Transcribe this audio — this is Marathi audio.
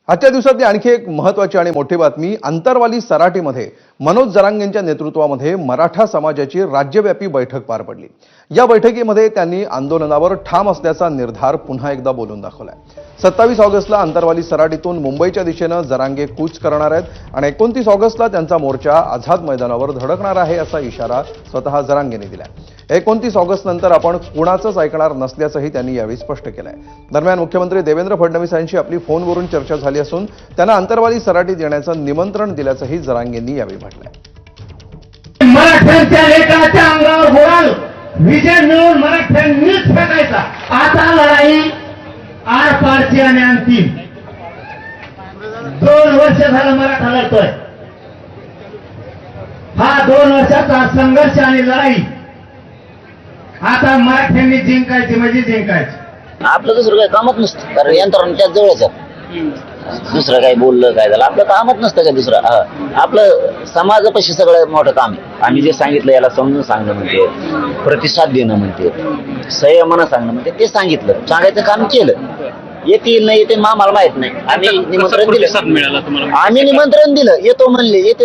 आजच्या दिवसातली आणखी एक महत्त्वाची आणि मोठी बातमी आंतरवाली सराटीमध्ये मनोज जरांगेंच्या नेतृत्वामध्ये मराठा समाजाची राज्यव्यापी बैठक पार पडली। या बैठकीमध्ये त्यांनी आंदोलनावर ठाम असल्याचा निर्धार पुन्हा एकदा बोलून दाखवलाय। 27 ऑगस्टला आंतरवाली सराटीतून मुंबईच्या दिशेने जरांगे कूच करणार आहेत आणि 29 ऑगस्टला त्यांचा मोर्चा आझाद मैदानावर धडकणार आहे असा इशारा स्वतः जरांगेंनी दिलाय। 29 ऑगस्ट नंतर आपण कुणाचंच ऐकणार नसल्याचंही त्यांनी यावेळी स्पष्ट केलंय। दरम्यान मुख्यमंत्री देवेंद्र फडणवीस यांची आपली फोनवरून चर्चा झाली असून त्यांना आंतरवाली सराटीत येण्याचं निमंत्रण दिल्याचंही जरांगेंनी यावेळी म्हटलंय। मराठ्यांच्या लेकराच्या अंगावर बोलाल विजय मिळवून मराठ्यांनीच फेकायचा। आता लढाई आरपारची आणि अंतिम 2 वर्ष झालं मराठा लढतोय। हा 2 वर्षाचा संघर्ष आणि लढाई आता मराठ्यांनी जिंकायची म्हणजे जिंकायची। आपलं दुसरं काही कामच नसतं, कारण यंत्रणा त्याच जवळच आहे। दुसरं काही बोललं काय झालं आपलं कामच नसतं का दुसरं। आपलं समाजापाशी सगळं मोठं काम आहे। आम्ही जे सांगितलं याला समजून सांगणं म्हणते, प्रतिसाद देणं म्हणते, संयमानं सांगणं म्हणते, ते सांगायचं काम केलं। येतील नाही येते आम्हाला माहित नाही। आम्ही निमंत्रण दिलं, येतो म्हणले येते।